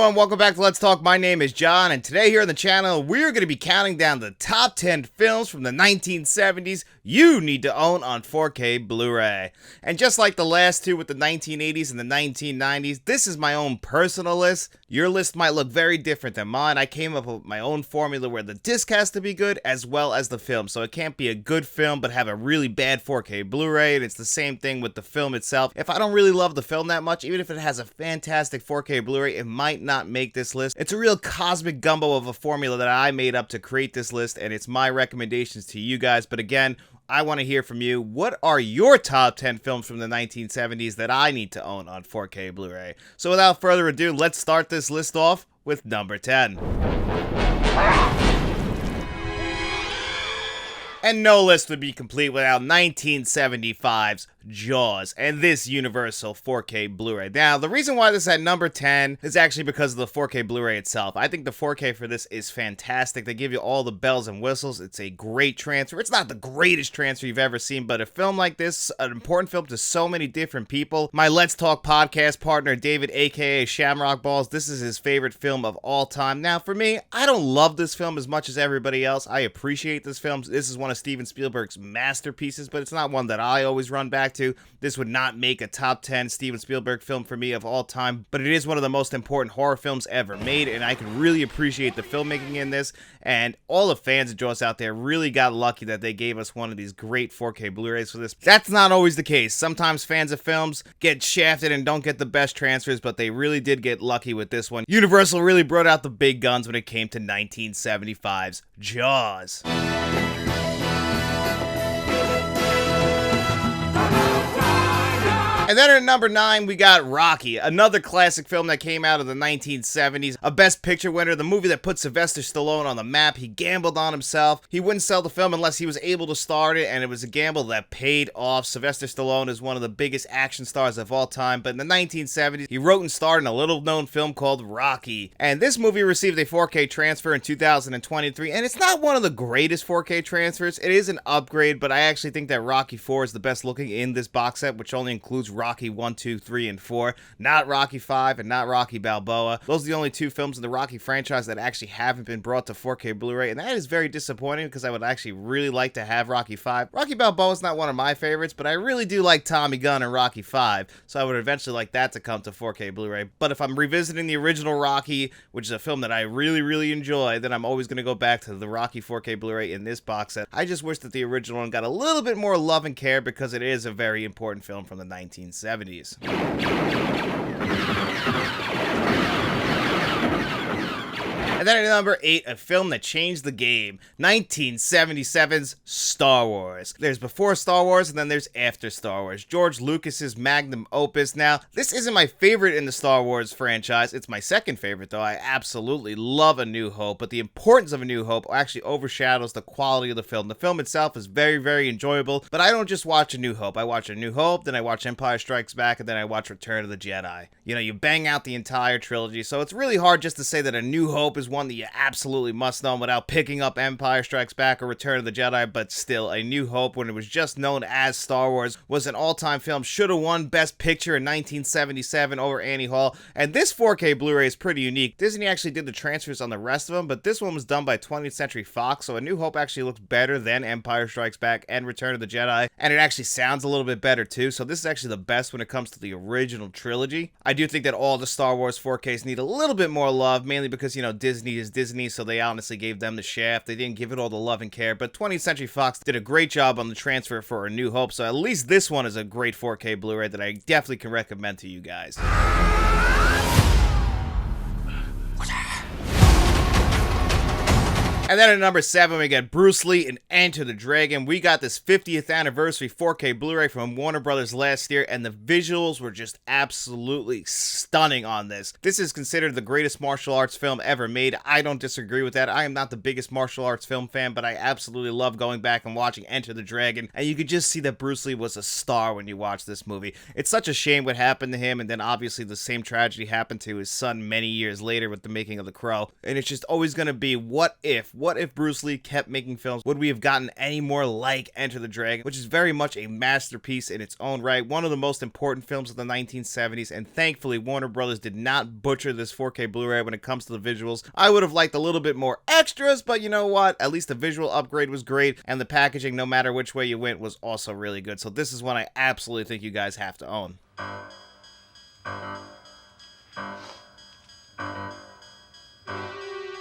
everyone, welcome back to Let's Talk. My name is John, and today here on the channel, we're going to be counting down the top 10 films from the 1970s you need to own on 4K Blu-ray. And just like the last two with the 1980s and the 1990s, this is my own personal list. Your list might look very different than mine. I came up with my own formula where the disc has to be good as well as the film. So it can't be a good film but have a really bad 4K Blu-ray, and it's the same thing with the film itself. If I don't really love the film that much, even if it has a fantastic 4K Blu-ray, it might not make this list. It's a real cosmic gumbo of a formula that I made up to create this list, and it's my recommendations to you guys. But again, I want to hear from you. What are your top 10 films from the 1970s that I need to own on 4K Blu-ray? So without further ado, let's start this list off with number 10. And no list would be complete without 1975's Jaws and this Universal 4K Blu-ray. Now, the reason why this is at number 10 is actually because of the 4K Blu-ray itself. I think the 4K for this is fantastic. They give you all the bells and whistles. It's a great transfer. It's not the greatest transfer you've ever seen, but a film like this, an important film to so many different people. My Let's Talk podcast partner, David, aka Shamrock Balls, this is his favorite film of all time. Now, for me, I don't love this film as much as everybody else. I appreciate this film. This is one of Steven Spielberg's masterpieces, but it's not one that I always run back to. This would not make a top 10 Steven Spielberg film for me of all time, but it is one of the most important horror films ever made, and I can really appreciate the filmmaking in this, and all the fans of Jaws out there really got lucky that they gave us one of these great 4K Blu-rays for this. That's not always the case. Sometimes fans of films get shafted and don't get the best transfers, but they really did get lucky with this one. Universal really brought out the big guns when it came to 1975's Jaws. And then at number 9, we got Rocky, another classic film that came out of the 1970s, a Best Picture winner, the movie that put Sylvester Stallone on the map. He gambled on himself. He wouldn't sell the film unless he was able to star in it, and it was a gamble that paid off. Sylvester Stallone is one of the biggest action stars of all time, but in the 1970s, he wrote and starred in a little-known film called Rocky. And this movie received a 4K transfer in 2023, and it's not one of the greatest 4K transfers. It is an upgrade, but I actually think that Rocky 4 is the best looking in this box set, which only includes Rocky 1, 2, 3, and 4, not Rocky 5 and not Rocky Balboa. Those are the only two films in the Rocky franchise that actually haven't been brought to 4K Blu-ray, and that is very disappointing because I would actually really like to have Rocky 5. Rocky Balboa is not one of my favorites, but I really do like Tommy Gunn and Rocky 5, so I would eventually like that to come to 4K Blu-ray. But if I'm revisiting the original Rocky, which is a film that I really enjoy, then I'm always going to go back to the Rocky 4K Blu-ray in this box set. I just wish that the original one got a little bit more love and care because it is a very important film from the 1970s. And then at number 8, a film that changed the game, 1977's Star Wars. There's before Star Wars and then there's after Star Wars. George Lucas's magnum opus. Now, this isn't my favorite in the Star Wars franchise. It's my second favorite, though. I absolutely love A New Hope, but the importance of A New Hope actually overshadows the quality of the film. The film itself is very enjoyable, but I don't just watch A New Hope. I watch A New Hope, then I watch Empire Strikes Back, and then I watch Return of the Jedi. You know, you bang out the entire trilogy, so it's really hard just to say that A New Hope is one that you absolutely must know without picking up Empire Strikes Back or Return of the Jedi, but still, A New Hope, when it was just known as Star Wars, was an all-time film, should have won Best Picture in 1977 over Annie Hall, and this 4K Blu-ray is pretty unique. Disney actually did the transfers on the rest of them, but this one was done by 20th Century Fox, so A New Hope actually looks better than Empire Strikes Back and Return of the Jedi, and it actually sounds a little bit better too, so this is actually the best when it comes to the original trilogy. I do think that all the Star Wars 4Ks need a little bit more love, mainly because, you know, Disney is Disney, so they honestly gave them the shaft. They didn't give it all the love and care, but 20th Century Fox did a great job on the transfer for A New Hope, so at least this one is a great 4K Blu-ray that I definitely can recommend to you guys. And then at number 7, we got Bruce Lee and Enter the Dragon. We got this 50th anniversary 4K Blu-ray from Warner Brothers last year, and the visuals were just absolutely stunning on this. This is considered the greatest martial arts film ever made. I don't disagree with that. I am not the biggest martial arts film fan, but I absolutely love going back and watching Enter the Dragon, and you could just see that Bruce Lee was a star when you watch this movie. It's such a shame what happened to him, and then obviously the same tragedy happened to his son many years later with the making of The Crow, and it's just always going to be, what if what if Bruce Lee kept making films? Would we have gotten any more like Enter the Dragon, which is very much a masterpiece in its own right, one of the most important films of the 1970s, and thankfully Warner Brothers did not butcher this 4K Blu-ray when it comes to the visuals. I would have liked a little bit more extras, but you know what? At least the visual upgrade was great, and the packaging, no matter which way you went, was also really good. So this is one I absolutely think you guys have to own.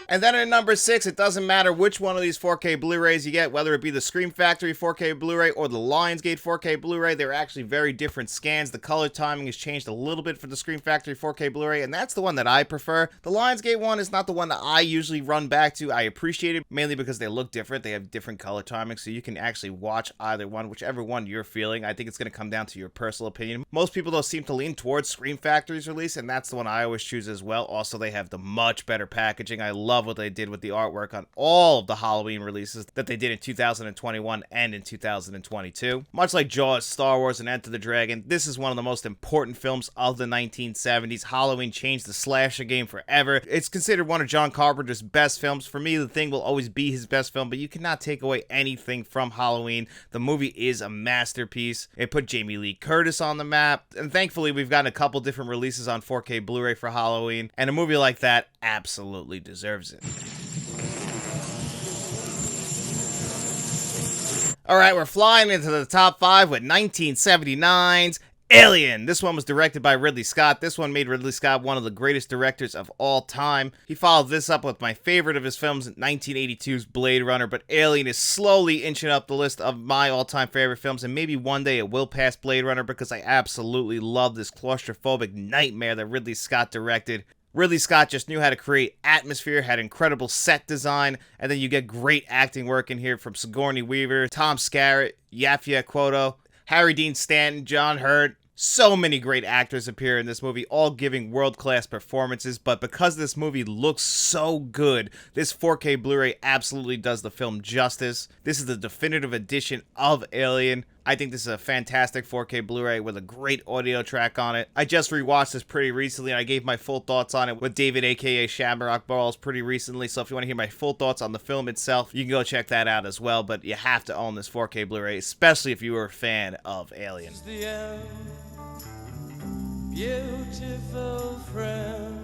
And then at number 6, it doesn't matter which one of these 4K Blu-rays you get, whether it be the Scream Factory 4K Blu-ray or the Lionsgate 4K Blu-ray, they're actually very different scans. The color timing has changed a little bit for the Scream Factory 4K Blu-ray, and that's the one that I prefer. The Lionsgate one is not the one that I usually run back to. I appreciate it mainly because they look different. They have different color timing, so you can actually watch either one, whichever one you're feeling. I think it's going to come down to your personal opinion. Most people, though, seem to lean towards Scream Factory's release, and that's the one I always choose as well. Also, they have the much better packaging. I love what they did with the artwork on all of the Halloween releases that they did in 2021 and in 2022. Much like Jaws, Star Wars, and Enter the Dragon, this is one of the most important films of the 1970s. Halloween changed the slasher game forever. It's considered one of John Carpenter's best films. For me, The Thing will always be his best film, but you cannot take away anything from Halloween. The movie is a masterpiece. It put Jamie Lee Curtis on the map, and thankfully we've gotten a couple different releases on 4K Blu-ray for Halloween, and a movie like that absolutely deserves it. Alright, we're flying into the top 5 with 1979's Alien. This one was directed by Ridley Scott. This one made Ridley Scott one of the greatest directors of all time. He followed this up with my favorite of his films, 1982's Blade Runner, but Alien is slowly inching up the list of my all-time favorite films, and maybe one day it will pass Blade Runner because I absolutely love this claustrophobic nightmare that Ridley Scott directed. Ridley Scott just knew how to create atmosphere, had incredible set design, and then you get great acting work in here from Sigourney Weaver, Tom Skerritt, Yaphet Kotto, Harry Dean Stanton, John Hurt. So many great actors appear in this movie, all giving world-class performances, but because this movie looks so good, this 4K Blu-ray absolutely does the film justice. This is the definitive edition of Alien. I think this is a fantastic 4K Blu-ray with a great audio track on it. I just rewatched this pretty recently, and I gave my full thoughts on it with David, aka Shamrock Balls, pretty recently, so if you want to hear my full thoughts on the film itself, you can go check that out as well, but you have to own this 4K Blu-ray, especially if you were a fan of Alien. Beautiful friend.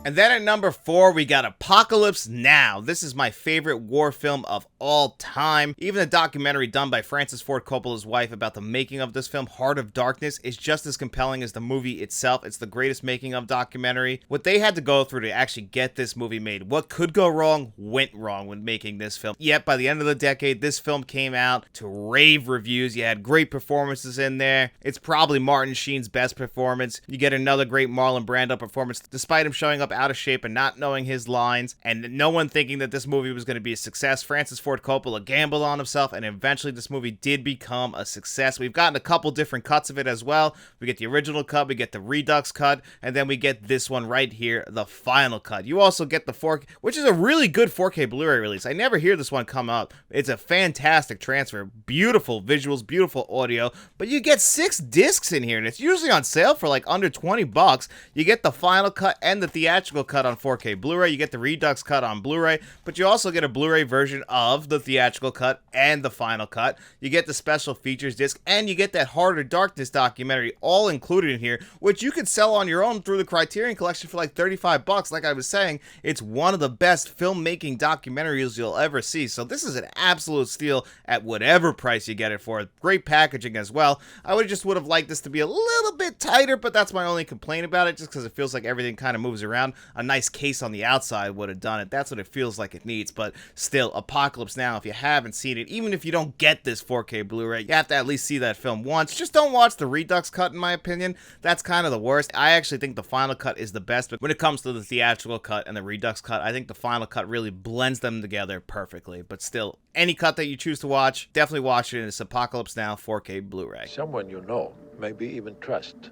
And then at number 4, we got Apocalypse Now. This is my favorite war film of all time. Even the documentary done by Francis Ford Coppola's wife about the making of this film, Heart of Darkness, is just as compelling as the movie itself. It's the greatest making of documentary. What they had to go through to actually get this movie made, what could go wrong, went wrong when making this film. Yet by the end of the decade, this film came out to rave reviews. You had great performances in there. It's probably Martin Sheen's best performance. You get another great Marlon Brando performance, despite him showing up out of shape and not knowing his lines, and no one thinking that this movie was going to be a success. Francis Ford Coppola gambled on himself, and eventually this movie did become a success. We've gotten a couple different cuts of it as well. We get the original cut, we get the Redux cut, and then we get this one right here, the final cut. You also get the 4K, which is a really good 4K Blu-ray release. I never hear this one come up. It's a fantastic transfer. Beautiful visuals, beautiful audio, but you get 6 discs in here, and it's usually on sale for like under $20. You get the final cut and the theatrical cut on 4K Blu-ray. You get the Redux cut on Blu-ray, but you also get a Blu-ray version of the theatrical cut and the final cut. You get the special features disc, and you get that Heart of Darkness documentary all included in here, which you could sell on your own through the Criterion Collection for like $35. Like I was saying, it's one of the best filmmaking documentaries you'll ever see. So this is an absolute steal at whatever price you get it for. Great packaging as well. I would have liked this to be a little bit tighter, but that's my only complaint about it, just because it feels like everything kind of moves around. A nice case on the outside would have done it. That's what it feels like it needs, but still, Apocalypse Now, if you haven't seen it, even if you don't get this 4K Blu-ray, you have to at least see that film once. Just don't watch the Redux cut, in my opinion. That's kind of the worst. I actually think the final cut is the best, but when it comes to the theatrical cut and the Redux cut, I think the final cut really blends them together perfectly, but still, any cut that you choose to watch, definitely watch it in this Apocalypse Now 4K Blu-ray. Someone you know, maybe even trust,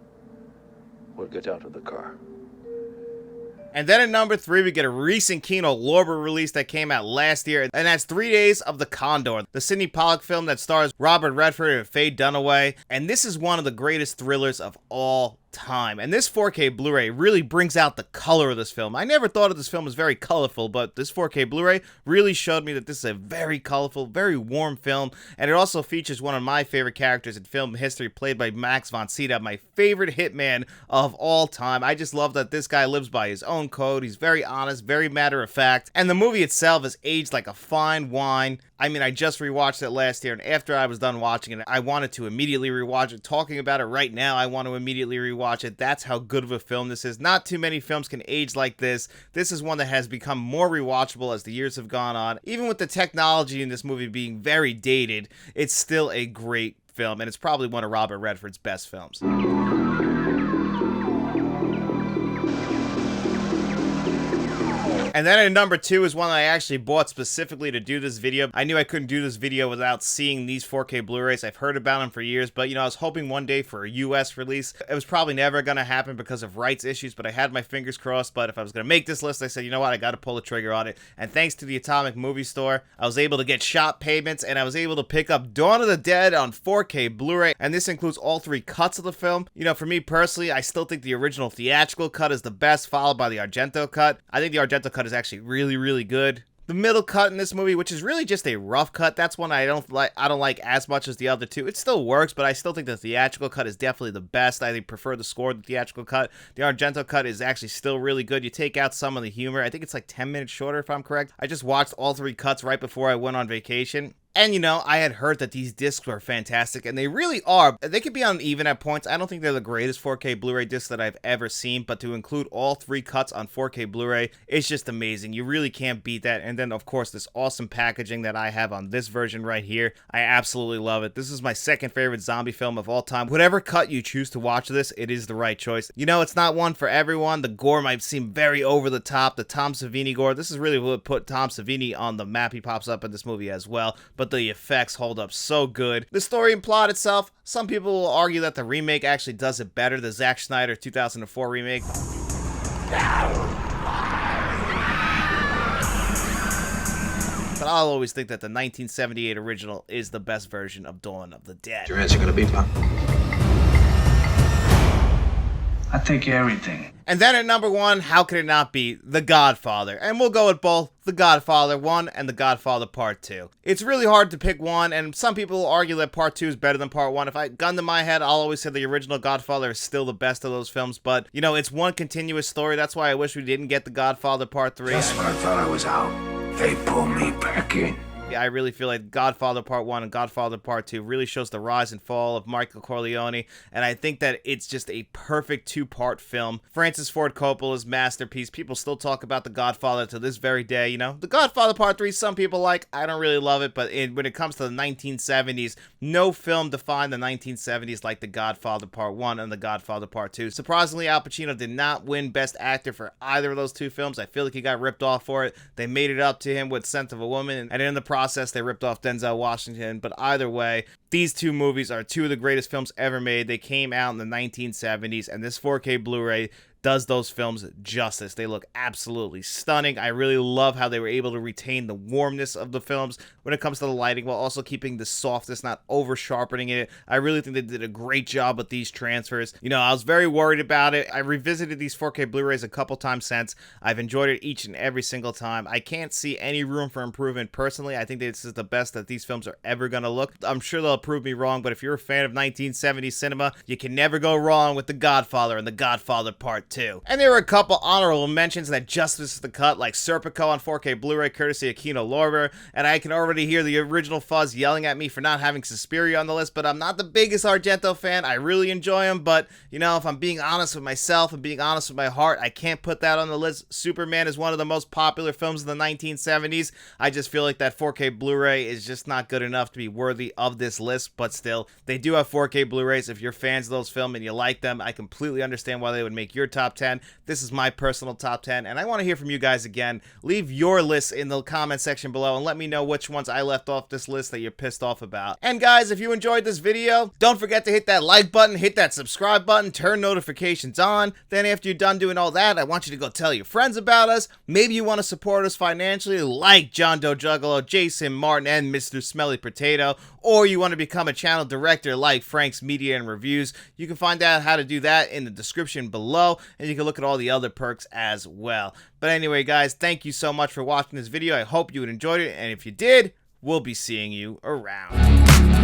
will get out of the car. And then at number 3, we get a recent Kino Lorber release that came out last year, and that's 3 Days of the Condor, the Sidney Pollack film that stars Robert Redford and Faye Dunaway, and this is one of the greatest thrillers of all time. And this 4K Blu-ray really brings out the color of this film. I never thought of this film as very colorful, but this 4K Blu-ray really showed me that this is a very colorful, very warm film. And it also features one of my favorite characters in film history, played by Max von Sydow, my favorite hitman of all time. I just love that this guy lives by his own code. He's very honest, very matter of fact. And the movie itself is aged like a fine wine. I mean, I just rewatched it last year, and after I was done watching it, I wanted to immediately rewatch it. Talking about it right now, I want to immediately rewatch it. That's how good of a film this is. Not too many films can age like this. This is one that has become more rewatchable as the years have gone on. Even with the technology in this movie being very dated, it's still a great film, and it's probably one of Robert Redford's best films. And then at number 2 is one that I actually bought specifically to do this video. I knew I couldn't do this video without seeing these 4K Blu-rays. I've heard about them for years, but I was hoping one day for a US release. It was probably never going to happen because of rights issues, but I had my fingers crossed. But if I was going to make this list, I said, you know what, I got to pull the trigger on it. And thanks to the Atomic Movie Store, I was able to get shop payments, and I was able to pick up Dawn of the Dead on 4K Blu-ray. And this includes all 3 cuts of the film. For me personally, I still think the original theatrical cut is the best, followed by the Argento cut. I think the Argento cut is actually really, really good. The middle cut in this movie, which is really just a rough cut, that's one I don't like as much as the other two. It still works, but I still think the theatrical cut is definitely the best. I prefer the score to the theatrical cut. The Argento cut is actually still really good. You take out some of the humor. I think it's like 10 minutes shorter, if I'm correct. I just watched all 3 cuts right before I went on vacation. And I had heard that these discs were fantastic, and they really are. They could be uneven at points. I don't think they're the greatest 4K Blu-ray discs that I've ever seen, but to include all 3 cuts on 4K Blu-ray, it's just amazing. You really can't beat that. And then, of course, this awesome packaging that I have on this version right here. I absolutely love it. This is my second favorite zombie film of all time. Whatever cut you choose to watch this, it is the right choice. It's not one for everyone. The gore might seem very over the top. The Tom Savini gore, this is really what put Tom Savini on the map. He pops up in this movie as well, but the effects hold up so good. The story and plot itself, some people will argue that the remake actually does it better, the Zack Snyder 2004 remake. But I'll always think that the 1978 original is the best version of Dawn of the Dead. Your answer gonna be, Pop? I take everything. And then at number 1, how could it not be The Godfather? And we'll go with both The Godfather 1 and The Godfather Part 2. It's really hard to pick one, and some people will argue that Part 2 is better than Part 1. If I gun to my head, I'll always say the original Godfather is still the best of those films, but, it's one continuous story. That's why I wish we didn't get The Godfather Part 3. Just when I thought I was out, they pulled me back in. I really feel like Godfather Part 1 and Godfather Part 2 really shows the rise and fall of Michael Corleone, and I think that it's just a perfect 2-part film. Francis Ford Coppola's masterpiece. People still talk about The Godfather to this very day, The Godfather Part 3, some people like. I don't really love it, but when it comes to the 1970s, no film defined the 1970s like The Godfather Part 1 and The Godfather Part 2. Surprisingly, Al Pacino did not win Best Actor for either of those 2 films. I feel like he got ripped off for it. They made it up to him with Scent of a Woman, and in the process, they ripped off Denzel Washington. But either way, these 2 movies are 2 of the greatest films ever made. They came out in the 1970s, and this 4K Blu-ray does those films justice. They look absolutely stunning. I really love how they were able to retain the warmness of the films when it comes to the lighting, while also keeping the softness, not over sharpening it. I really think they did a great job with these transfers. I was very worried about it. I revisited these 4K Blu-rays a couple times since. I've enjoyed it each and every single time. I can't see any room for improvement personally. I think this is the best that these films are ever going to look. I'm sure they'll prove me wrong, but if you're a fan of 1970s cinema, you can never go wrong with The Godfather and The Godfather Part 2. And there were a couple honorable mentions that just missed the cut, like Serpico on 4K Blu-ray courtesy of Kino Lorber, and I can already hear the original fuzz yelling at me for not having Suspiria on the list, but I'm not the biggest Argento fan. I really enjoy him, but, if I'm being honest with myself and being honest with my heart, I can't put that on the list. Superman is one of the most popular films in the 1970s. I just feel like that 4K Blu-ray is just not good enough to be worthy of this list, but still, they do have 4K Blu-rays. If you're fans of those films and you like them, I completely understand why they would make your top top 10. This is my personal top 10, and I want to hear from you guys again. Leave your lists in the comment section below and let me know which ones I left off this list that you're pissed off about. And guys, if you enjoyed this video, don't forget to hit that like button, hit that subscribe button, turn notifications on. Then after you're done doing all that, I want you to go tell your friends about us. Maybe you want to support us financially like John Doe Juggalo, Jason Martin, and Mr. Smelly Potato, or you want to become a channel director like Frank's Media and Reviews. You can find out how to do that in the description below, and you can look at all the other perks as well. But anyway, guys, thank you so much for watching this video. I hope you enjoyed it, and if you did, we'll be seeing you around.